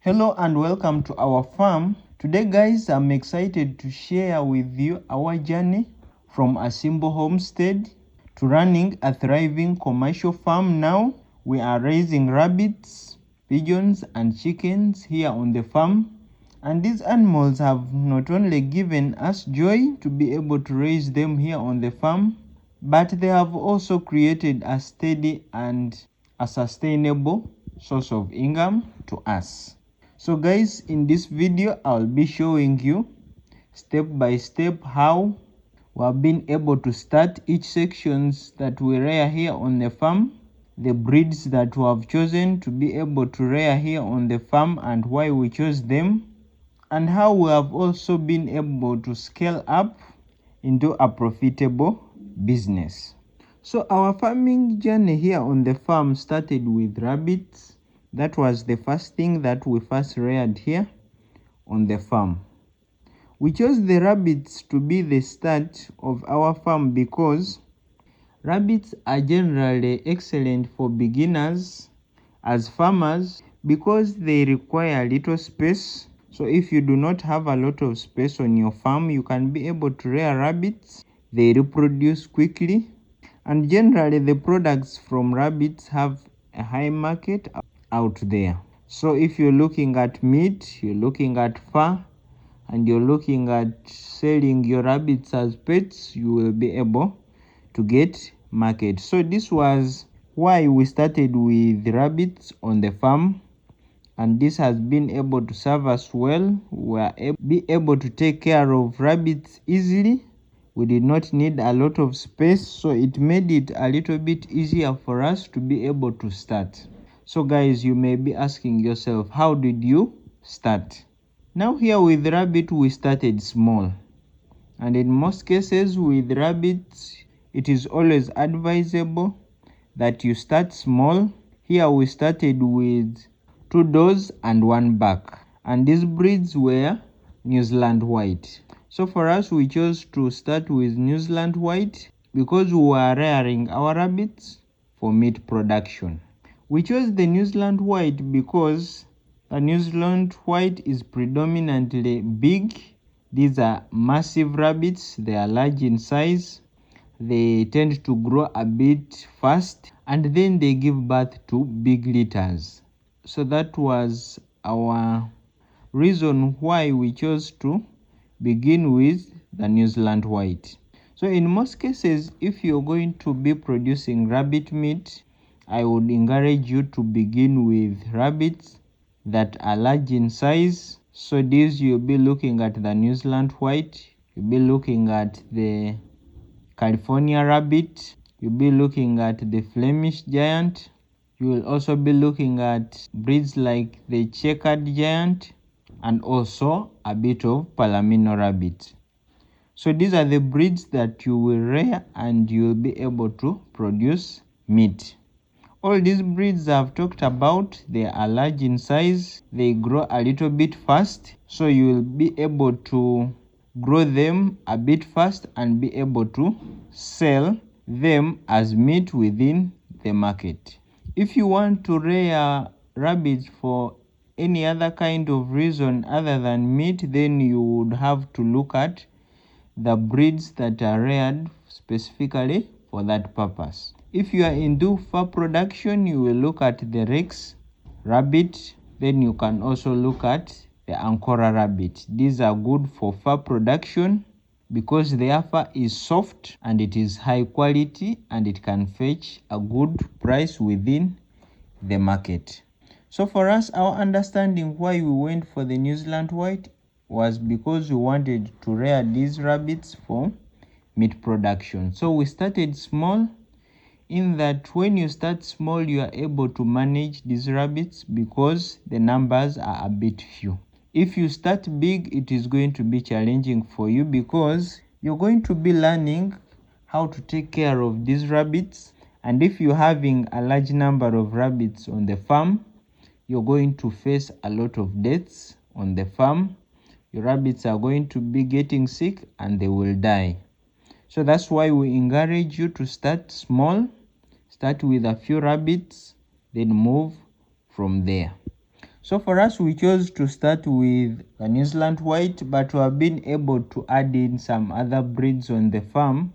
Hello and welcome to our farm. Today guys, I'm excited to share with you our journey from a simple homestead to running a thriving commercial farm. Now we are raising rabbits, pigeons and chickens here on the farm, and these animals have not only given us joy to be able to raise them here on the farm, but they have also created a steady and a sustainable source of income to us. So guys, in this video I'll be showing you step by step how we have been able to start each sections that we rear here on the farm, the breeds that we have chosen to be able to rear here on the farm and why we chose them, and how we have also been able to scale up into a profitable business. So our farming journey here on the farm started with rabbits. That was the first thing that we first reared here on the farm. We chose the rabbits to be the start of our farm because rabbits are generally excellent for beginners as farmers because they require little space. So if you do not have a lot of space on your farm, you can be able to rear rabbits. They reproduce quickly, and generally the products from rabbits have a high market out there. So if you're looking at meat, you're looking at fur, and you're looking at selling your rabbits as pets, you will be able to get market. So this was why we started with rabbits on the farm, and this has been able to serve us well. We are able to take care of rabbits easily. We did not need a lot of space, so it made it a little bit easier for us to be able to start. So guys, you may be asking yourself, how did you start? Now here with rabbit we started small, and in most cases with rabbits it is always advisable that you start small. Here we started with 2 doors and 1 back, and these breeds were New Zealand White. So for us we chose to start with New Zealand White because we were rearing our rabbits for meat production. We chose the New Zealand White because the New Zealand White is predominantly big. These are massive rabbits. They are large in size. They tend to grow a bit fast, and then they give birth to big litters. So that was our reason why we chose to begin with the New Zealand White. So in most cases, if you're going to be producing rabbit meat, I would encourage you to begin with rabbits that are large in size. So these, you'll be looking at the New Zealand White, you'll be looking at the California Rabbit, you'll be looking at the Flemish Giant, you will also be looking at breeds like the Checkered Giant, and also a bit of Palomino Rabbit. So these are the breeds that you will rear and you will be able to produce meat. All these breeds I've talked about, they are large in size, they grow a little bit fast, so you will be able to grow them a bit fast and be able to sell them as meat within the market. If you want to rear rabbits for any other kind of reason other than meat, then you would have to look at the breeds that are reared specifically for that purpose. If you are into fur production, you will look at the Rex rabbit. Then you can also look at the Angora rabbit. These are good for fur production because their fur is soft and it is high quality and it can fetch a good price within the market. So for us, our understanding why we went for the New Zealand White was because we wanted to rear these rabbits for meat production. So we started small, in that when you start small you are able to manage these rabbits because the numbers are a bit few. If you start big, it is going to be challenging for you because you're going to be learning how to take care of these rabbits, and if you're having a large number of rabbits on the farm, you're going to face a lot of deaths on the farm. Your rabbits are going to be getting sick and they will die. So that's why we encourage you to start small, start with a few rabbits, then move from there. So for us, we chose to start with a New Zealand White, but we have been able to add in some other breeds on the farm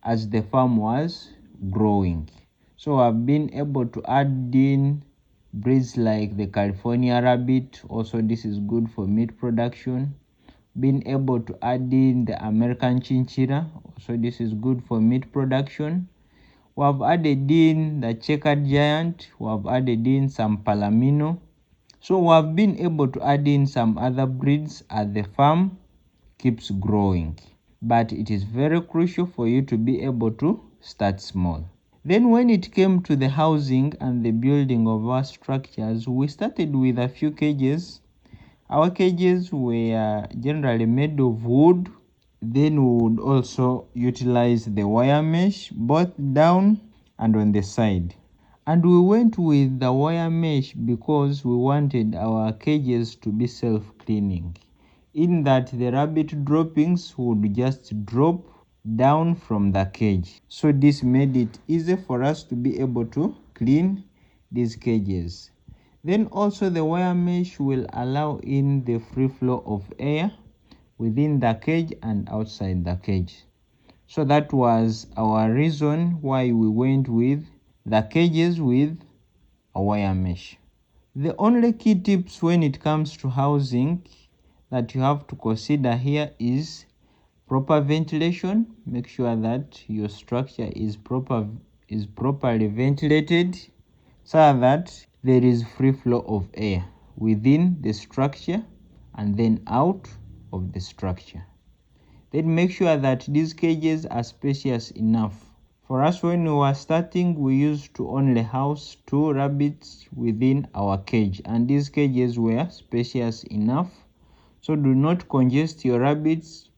as the farm was growing. So I've been able to add in breeds like the California Rabbit. Also, this is good for meat production. Been able to add in the American Chinchilla. Also, this is good for meat production. We have added in the Checkered Giant. We have added in some Palomino. So we have been able to add in some other breeds as the farm keeps growing. But it is very crucial for you to be able to start small. Then when it came to the housing and the building of our structures, we started with a few cages. Our cages were generally made of wood. Then we would also utilize the wire mesh both down and on the side. And we went with the wire mesh because we wanted our cages to be self-cleaning, in that the rabbit droppings would just drop down from the cage. So this made it easy for us to be able to clean these cages. Then also the wire mesh will allow in the free flow of air within the cage and outside the cage. So that was our reason why we went with the cages with a wire mesh. The only key tips when it comes to housing that you have to consider here is proper ventilation. Make sure that your structure is properly ventilated so that there is free flow of air within the structure and then out of the structure. Then make sure that these cages are spacious enough. For us, when we were starting, we used to only house 2 rabbits within our cage, and these cages were spacious enough. So do not congest your rabbits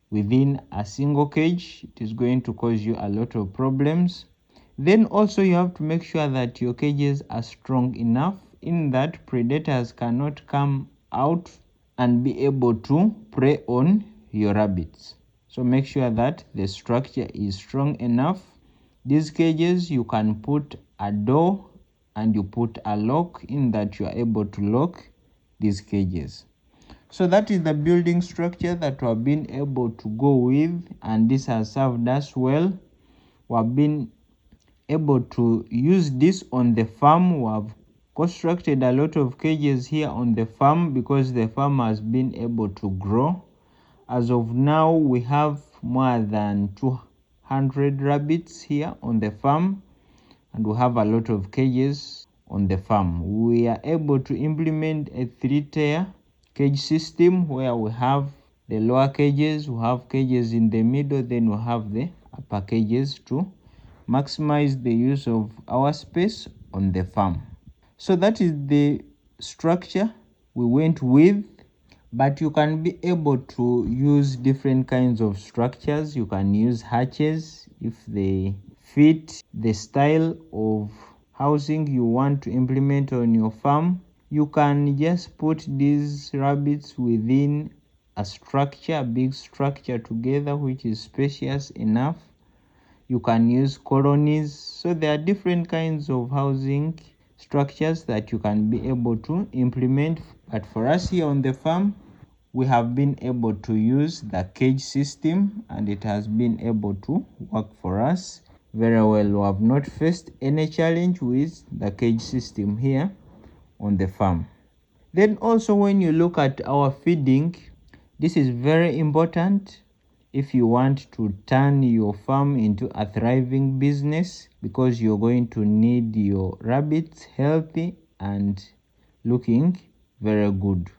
within a single cage. It is going to cause you a lot of problems. Then also you have to make sure that your cages are strong enough, in that predators cannot come out and be able to prey on your rabbits. So make sure that the structure is strong enough. These cages, you can put a door and you put a lock, in that you are able to lock these cages. So that is the building structure that we have been able to go with, and this has served us well. We have been able to use this on the farm. We have constructed a lot of cages here on the farm because the farm has been able to grow. As of now, we have more than 200 rabbits here on the farm, and we have a lot of cages on the farm. We are able to implement a 3-tier cage system where we have the lower cages, we have cages in the middle, then we have the upper cages to maximize the use of our space on the farm. So that is the structure we went with. But you can be able to use different kinds of structures. You can use hatches if they fit the style of housing you want to implement on your farm. You can just put these rabbits within a structure, a big structure together, which is spacious enough. You can use colonies. So there are different kinds of housing structures that you can be able to implement. But for us here on the farm, we have been able to use the cage system, and it has been able to work for us very well. We have not faced any challenge with the cage system here on the farm. Then also when you look at our feeding, this is very important if you want to turn your farm into a thriving business, because you're going to need your rabbits healthy and looking very good.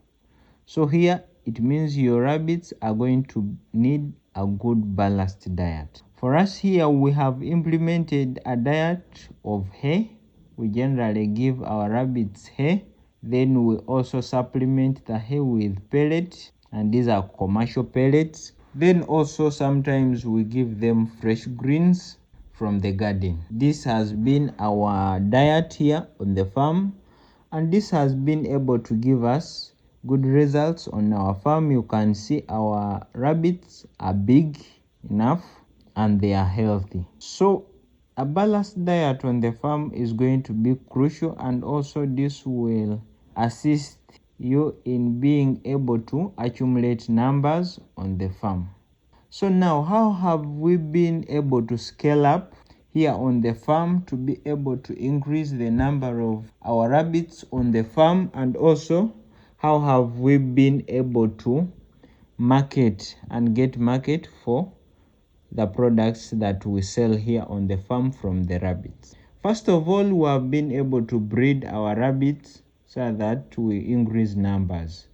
So here it means your rabbits are going to need a good balanced diet. For us here, we have implemented a diet of hay. We generally give our rabbits hay. Then we also supplement the hay with pellets, and these are commercial pellets. Then also sometimes we give them fresh greens from the garden. This has been our diet here on the farm, and this has been able to give us good results on our farm. You can see our rabbits are big enough and they are healthy. So a balanced diet on the farm is going to be crucial, and also this will assist you in being able to accumulate numbers on the farm. So now, how have we been able to scale up here on the farm to be able to increase the number of our rabbits on the farm, and also how have we been able to market and get market for the products that we sell here on the farm from the rabbits? First of all, we have been able to breed our rabbits so that we increase numbers.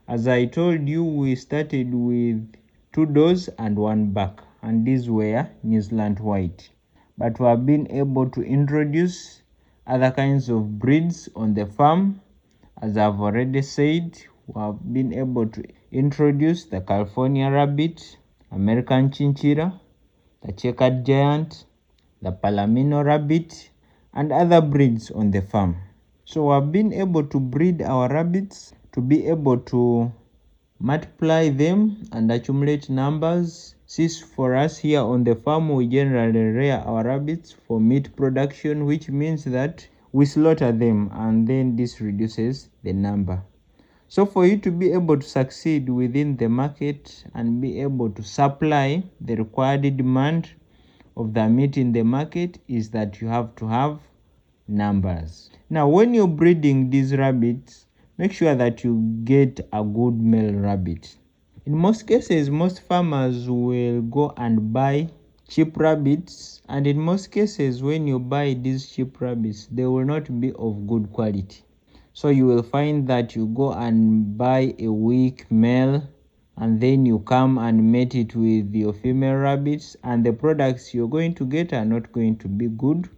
As I told you, we started with 2 does and 1 buck, and these were New Zealand white. But we have been able to introduce other kinds of breeds on the farm. As I've already said, we have been able to introduce the California rabbit, American chinchilla, the checkered giant, the Palomino rabbit, and other breeds on the farm. So we have been able to breed our rabbits to be able to multiply them and accumulate numbers. Since for us here on the farm, we generally rear our rabbits for meat production, which means that we slaughter them, and then this reduces the number. So for you to be able to succeed within the market and be able to supply the required demand of the meat in the market, is that you have to have numbers. Now, when you're breeding these rabbits, make sure that you get a good male rabbit. In most cases, most farmers will go and buy cheap rabbits, and in most cases, when you buy these cheap rabbits, they will not be of good quality. So you will find that you go and buy a weak male, and then you come and mate it with your female rabbits, and the products you're going to get are not going to be good.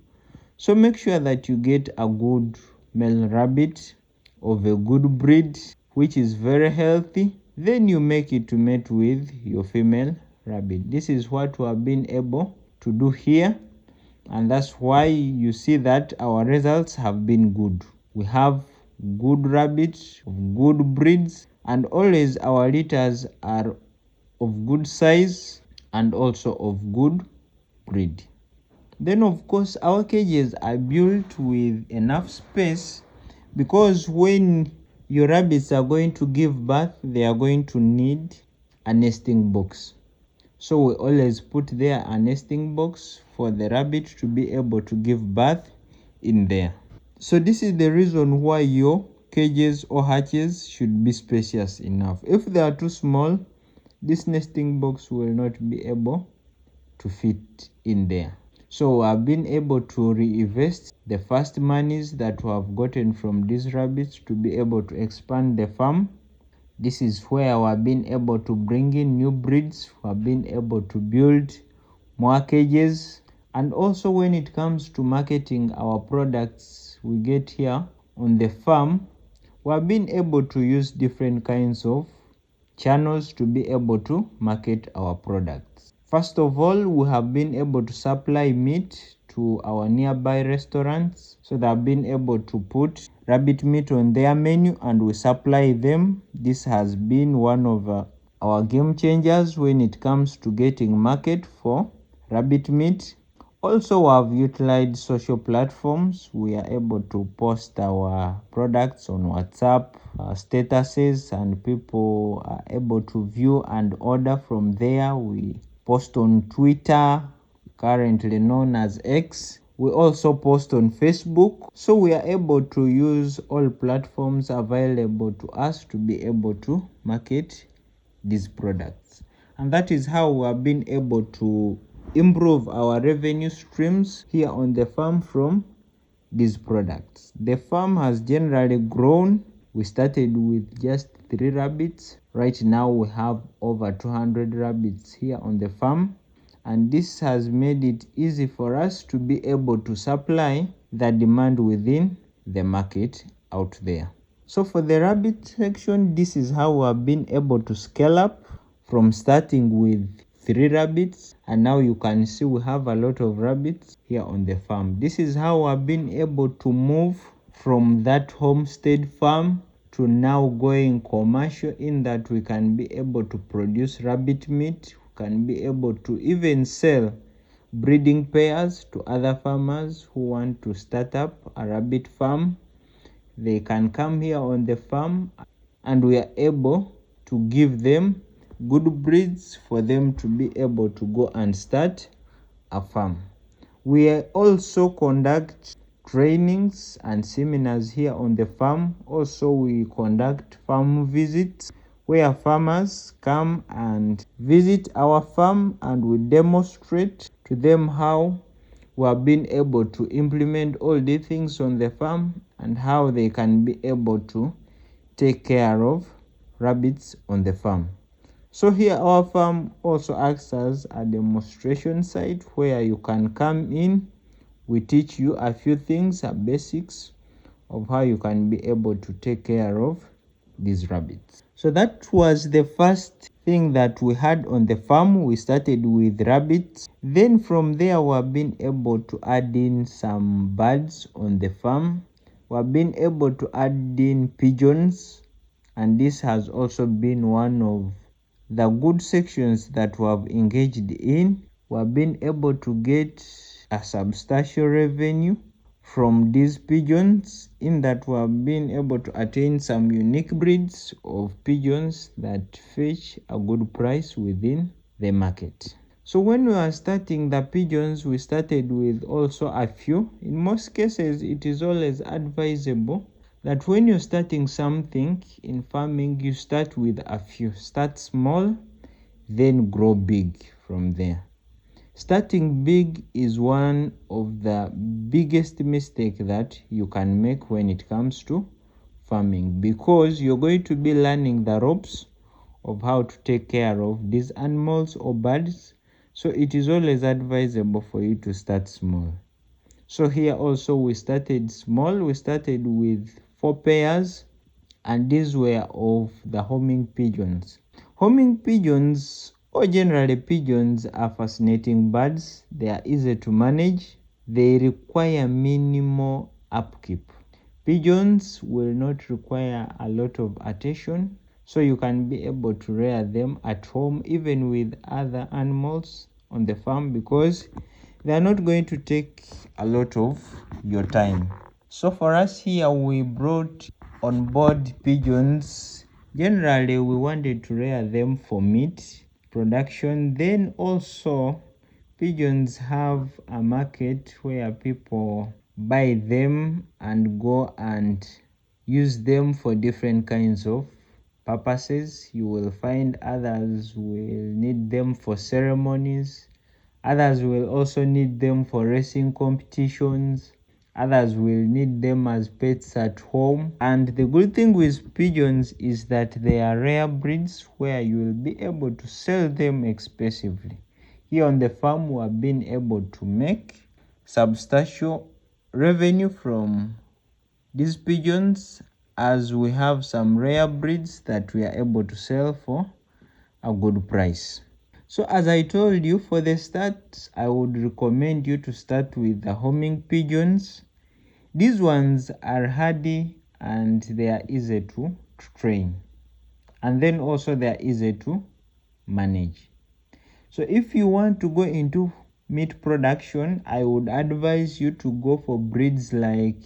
So make sure that you get a good male rabbit of a good breed, which is very healthy. Then you make it to mate with your female rabbit. This is what we have been able to do here, and that's why you see that our results have been good. We have good rabbits of good breeds, and always our litters are of good size and also of good breed. Then of course our cages are built with enough space, because when your rabbits are going to give birth, they are going to need a nesting box. So we always put there a nesting box for the rabbit to be able to give birth in there. So this is the reason why your cages or hatches should be spacious enough. If they are too small, this nesting box will not be able to fit in there. So I've been able to reinvest the first monies that we have gotten from these rabbits to be able to expand the farm. This is where we have been able to bring in new breeds, we have been able to build more cages, and also when it comes to marketing our products we get here on the farm, we have been able to use different kinds of channels to be able to market our products. First of all, we have been able to supply meat to our nearby restaurants, so they have been able to put rabbit meat on their menu and we supply them. This has been one of our game changers when it comes to getting market for rabbit meat. Also, we have utilized social platforms. We are able to post our products on WhatsApp statuses, and people are able to view and order from there. We post on Twitter, currently known as X. We also post on Facebook. So we are able to use all platforms available to us to be able to market these products. And that is how we have been able to improve our revenue streams here on the farm from these products. The farm has generally grown. We started with just 3 rabbits. Right now we have over 200 rabbits here on the farm, and this has made it easy for us to be able to supply the demand within the market out there. So for the rabbit section, this is how we have been able to scale up from starting with 3 rabbits, and now you can see we have a lot of rabbits here on the farm. This is how I've been able to move from that homestead farm to now going commercial, in that we can be able to produce rabbit meat, we can be able to even sell breeding pairs to other farmers who want to start up a rabbit farm. they can come here on the farm and we are able to give them good breeds for them to be able to go and start a farm. We also conduct trainings and seminars here on the farm. Also, we conduct farm visits where farmers come and visit our farm and we demonstrate to them how we have been able to implement all the things on the farm and how they can be able to take care of rabbits on the farm. So here our farm also acts as a demonstration site where you can come in. We teach you a few things, basics of how you can be able to take care of these rabbits. So that was the first thing that we had on the farm. We started with rabbits. Then from there we have been able to add in some birds on the farm. We have been able to add in pigeons, and this has also been one of the good sections that we have engaged in. We have been able to get a substantial revenue from these pigeons, in that we have been able to attain some unique breeds of pigeons that fetch a good price within the market. So when we are starting the pigeons, we started with also a few. In most cases, it is always advisable that when you're starting something in farming, you start with a few. Start small, then grow big from there. Starting big is one of the biggest mistakes that you can make when it comes to farming, because you're going to be learning the ropes of how to take care of these animals or birds. So it is always advisable for you to start small. So here also we started small. We started with 4 pairs, and these were of the homing pigeons. Homing pigeons, or generally pigeons, are fascinating birds. They are easy to manage. They require minimal upkeep. Pigeons will not require a lot of attention, so you can be able to rear them at home even with other animals on the farm, because they are not going to take a lot of your time. So for us here, we brought on board pigeons. Generally, we wanted to rear them for meat production. Then also, pigeons have a market where people buy them and go and use them for different kinds of purposes. You will find others will need them for ceremonies. Others will also need them for racing competitions. Others will need them as pets at home. And the good thing with pigeons is that they are rare breeds where you will be able to sell them expensively. Here on the farm, we have been able to make substantial revenue from these pigeons, as we have some rare breeds that we are able to sell for a good price. So as I told you, for the start, I would recommend you to start with the homing pigeons. These ones are hardy and they are easy to train. And then also they are easy to manage. So if you want to go into meat production, I would advise you to go for breeds like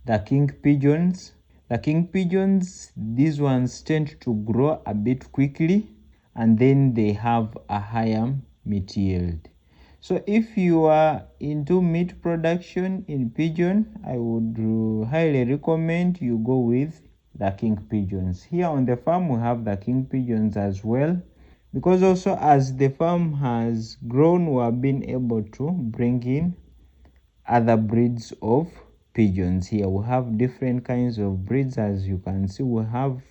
the king pigeons. The king pigeons, these ones tend to grow a bit quickly, and then they have a higher meat yield. So if you are into meat production in pigeon, I would highly recommend you go with the king pigeons. Here on the farm, we have the king pigeons as well, because also as the farm has grown, we have been able to bring in other breeds of pigeons. Here we have different kinds of breeds. As you can see, we have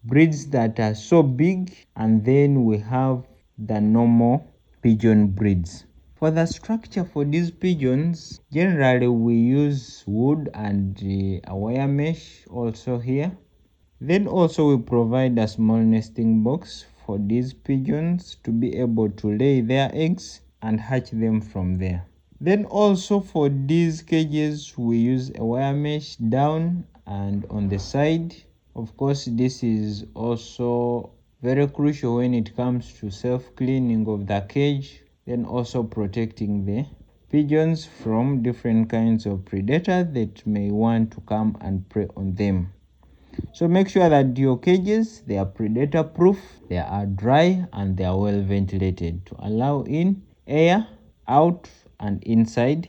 breeds that are so big, and then we have the normal pigeon breeds. For the structure for these pigeons, generally we use wood and a wire mesh also here. Then also we provide a small nesting box for these pigeons to be able to lay their eggs and hatch them from there. Then also for these cages, we use a wire mesh down and on the side. Of course, this is also very crucial when it comes to self-cleaning of the cage, then also protecting the pigeons from different kinds of predators that may want to come and prey on them. So make sure that your cages, they are predator proof, they are dry, and they are well ventilated to allow in air out and inside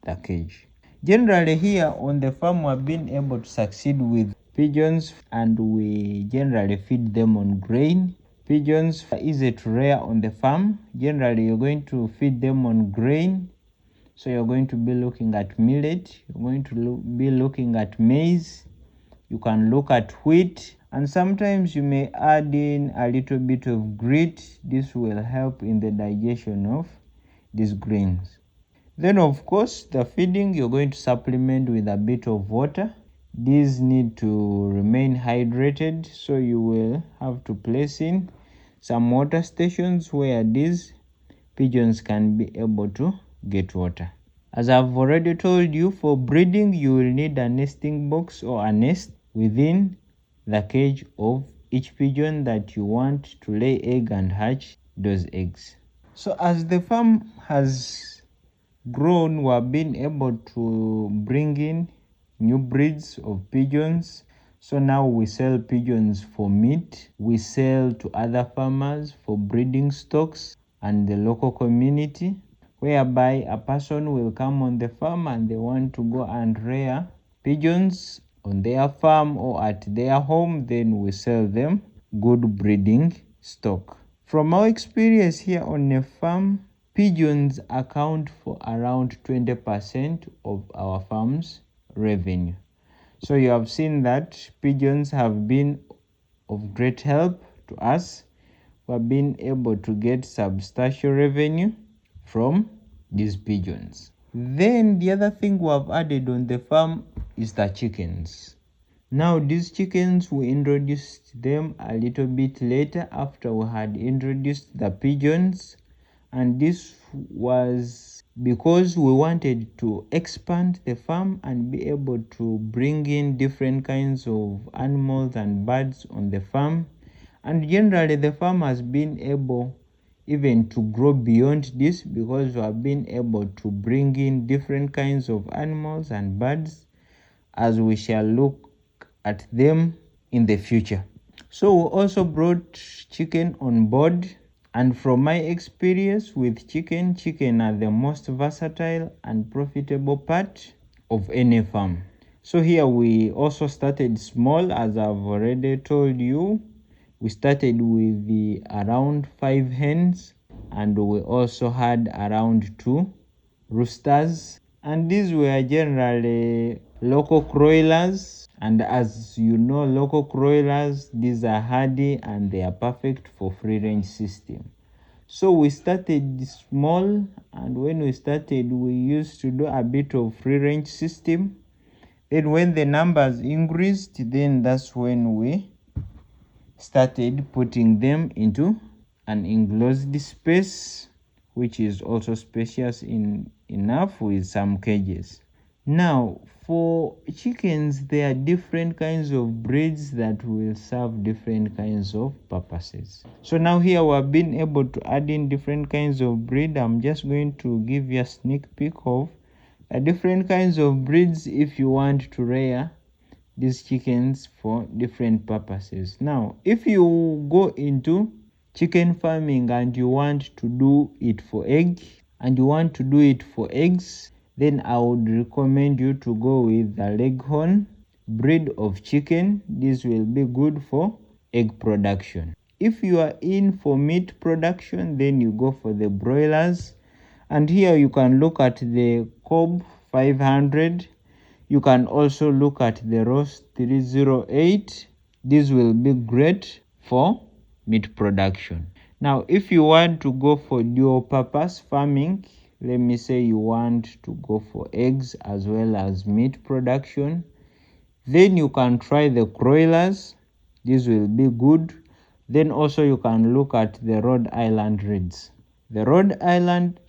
the cage. Generally here on the farm, we've been able to succeed with pigeons, and we generally feed them on grain. Pigeons are easy to rear on the farm. Generally you're going to feed them on grain. So you're going to be looking at millet, you're going to be looking at maize, you can look at wheat, and sometimes you may add in a little bit of grit. This will help in the digestion of these grains. Then of course the feeding, you're going to supplement with a bit of water. These need to remain hydrated, so you will have to place in some water stations where these pigeons can be able to get water. As I've already told you, for breeding you will need a nesting box or a nest within the cage of each pigeon that you want to lay egg and hatch those eggs. So as the farm has grown, we have been able to bring in new breeds of pigeons. So now we sell pigeons for meat, we sell to other farmers for breeding stocks and the local community, whereby a person will come on the farm and they want to go and rear pigeons on their farm or at their home. Then we sell them good breeding stock. From our experience here on the farm, pigeons account for around 20% of our farm's revenue. So you have seen that pigeons have been of great help to us. We have been able to get substantial revenue from these pigeons. Then the other thing we have added on the farm is the chickens. Now these chickens, we introduced them a little bit later after we had introduced the pigeons, and this was because we wanted to expand the farm and be able to bring in different kinds of animals and birds on the farm. And generally the farm has been able even to grow beyond this, because we have been able to bring in different kinds of animals and birds as we shall look at them in the future. So we also brought chicken on board, and from my experience with chicken are the most versatile and profitable part of any farm. So here we also started small, as I've already told you. We started with around 5 hens, and we also had around 2 roosters, and these were generally local Kuroilers. And as you know, local Kuroilers, these are hardy and they are perfect for free range system. So we started small, and when we started we used to do a bit of free range system. Then when the numbers increased, then that's when we started putting them into an enclosed space, which is also spacious enough with some cages. Now for chickens, there are different kinds of breeds that will serve different kinds of purposes. So now here we have been able to add in different kinds of breed. I'm just going to give you a sneak peek of the different kinds of breeds if you want to rear these chickens for different purposes. Now if you go into chicken farming and you want to do it for eggs, then I would recommend you to go with the Leghorn breed of chicken. This will be good for egg production. If you are in for meat production, then you go for the broilers, and here you can look at the Cobb 500. You can also look at the Ross 308. This will be great for meat production. Now if you want to go for dual purpose farming, let me say you want to go for eggs as well as meat production, then you can try the Kuroilers. This will be good. Then also you can look at the Rhode Island Reds. The Rhode Island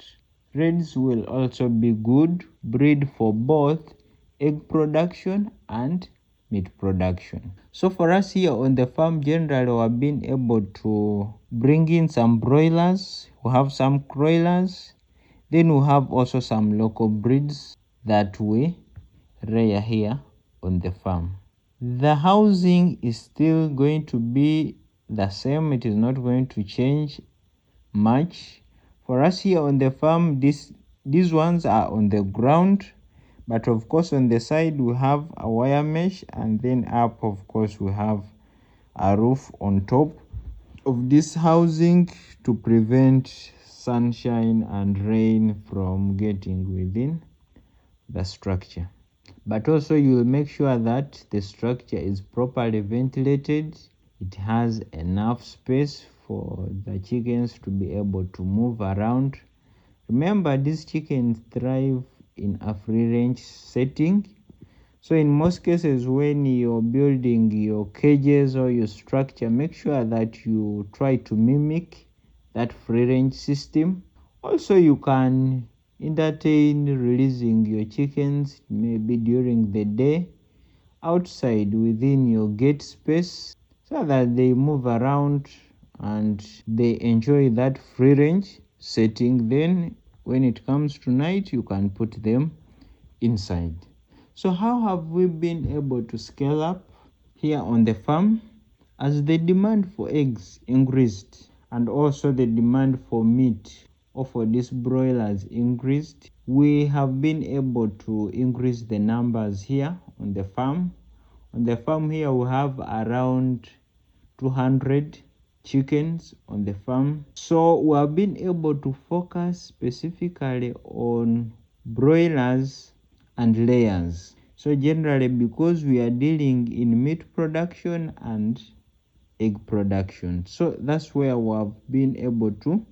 Reds will also be good breed for both egg production and meat production. So for us here on the farm, generally we have been able to bring in some broilers. We have some Kuroilers. Then we have also some local breeds that we rear here on the farm. The housing is still going to be the same. It is not going to change much. For us here on the farm, these ones are on the ground, but of course on the side we have a wire mesh, and then up of course we have a roof on top of this housing to prevent sunshine and rain from getting within the structure. But also you will make sure that the structure is properly ventilated. It has enough space for the chickens to be able to move around. Remember, these chickens thrive in a free range setting. So in most cases, when you're building your cages or your structure, make sure that you try to mimic that free range system. Also, you can entertain releasing your chickens maybe during the day outside within your gate space so that they move around and they enjoy that free range setting. Then when it comes to night, you can put them inside. So how have we been able to scale up here on the farm? As the demand for eggs increased and also the demand for meat or for these broilers increased, we have been able to increase the numbers here on the farm. On the farm here we have around 200 chickens on the farm. So we have been able to focus specifically on broilers and layers. So generally, because we are dealing in meat production and egg production, so that's where we have been able to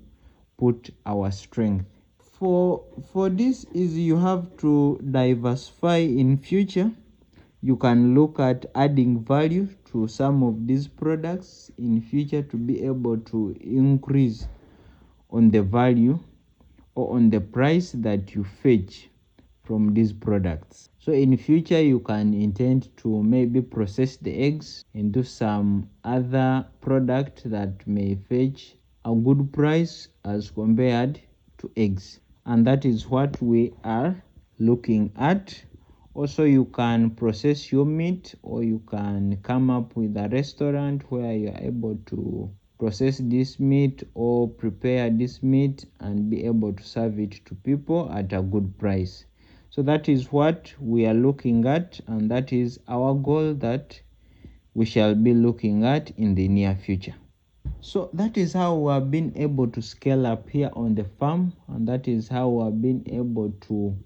put our strength. For this is you have to diversify in future. You can look at adding value to some of these products in future to be able to increase on the value or on the price that you fetch from these products. So in future you can intend to maybe process the eggs into some other product that may fetch a good price as compared to eggs, and that is what we are looking at. Also, you can process your meat, or you can come up with a restaurant where you are able to process this meat or prepare this meat and be able to serve it to people at a good price. So that is what we are looking at, and that is our goal that we shall be looking at in the near future. So that is how we have been able to scale up here on the farm, and that is how we have been able to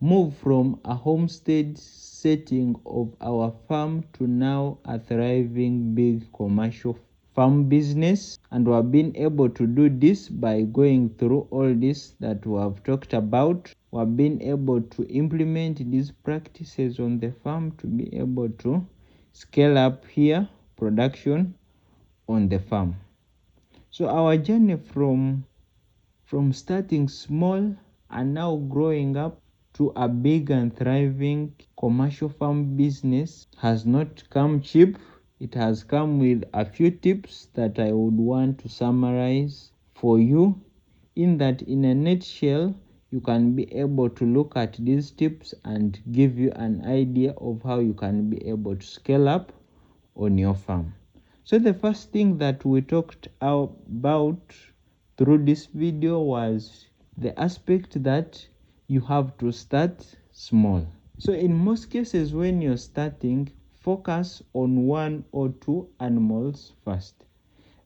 move from a homestead setting of our farm to now a thriving big commercial farm business. And we have been able to do this by going through all this that we have talked about. We have been able to implement these practices on the farm to be able to scale up here production on the farm. So our journey from starting small and now growing up to a big and thriving commercial farm business has not come cheap. It has come with a few tips that I would want to summarize for you, in that in a nutshell you can be able to look at these tips and give you an idea of how you can be able to scale up on your farm. So the first thing that we talked about through this video was the aspect that you have to start small. So in most cases when you're starting, focus on 1 or 2 animals first.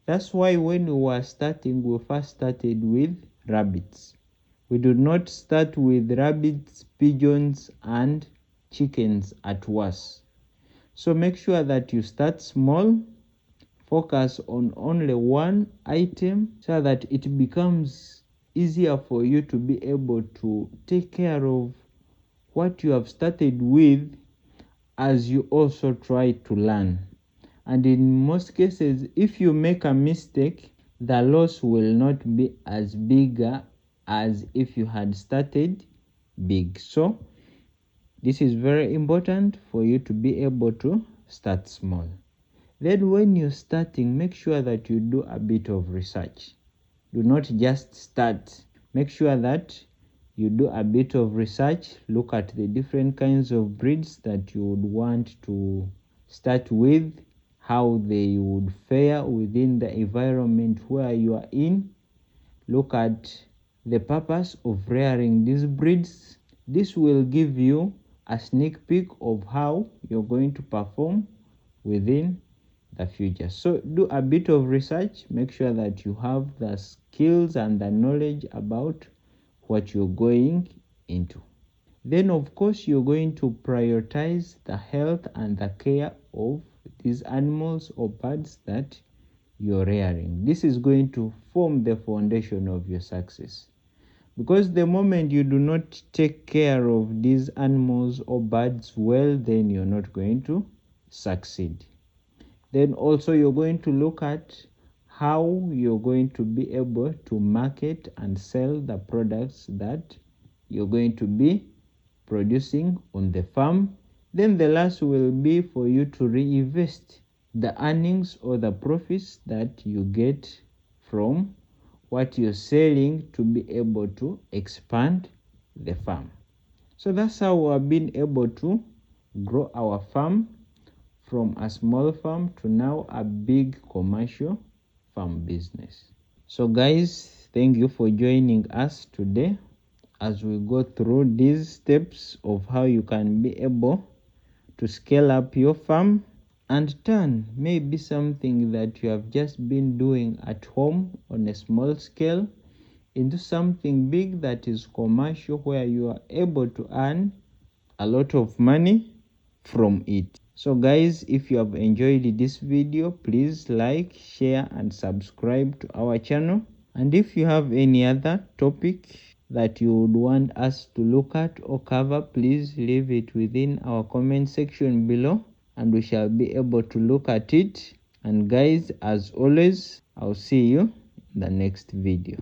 That's why when we were starting, we first started with rabbits. We do not start with rabbits, pigeons and chickens at once. So make sure that you start small, focus on only one item so that it becomes easier for you to be able to take care of what you have started with as you also try to learn. And in most cases, if you make a mistake, the loss will not be as big as if you had started big. So this is very important for you to be able to start small. Then when you're starting, make sure that you do a bit of research. Do not just start. Make sure that you do a bit of research, look at the different kinds of breeds that you would want to start with, how they would fare within the environment where you are in. Look at the purpose of rearing these breeds. This will give you a sneak peek of how you're going to perform within the future. So do a bit of research, make sure that you have the skills and the knowledge about what you're going into. Then of course you're going to prioritize the health and the care of these animals or birds that you're rearing. This is going to form the foundation of your success, because the moment you do not take care of these animals or birds well, then you're not going to succeed. Then also you're going to look at how you're going to be able to market and sell the products that you're going to be producing on the farm. Then the last will be for you to reinvest the earnings or the profits that you get from what you're selling to be able to expand the farm. So that's how we have been able to grow our farm from a small farm to now a big commercial farm business. So guys, thank you for joining us today as we go through these steps of how you can be able to scale up your farm and turn maybe something that you have just been doing at home on a small scale into something big that is commercial, where you are able to earn a lot of money from it. So guys, if you have enjoyed this video, please like, share and subscribe to our channel. And if you have any other topic that you would want us to look at or cover, please leave it within our comment section below and we shall be able to look at it. And guys, as always, I'll see you in the next video.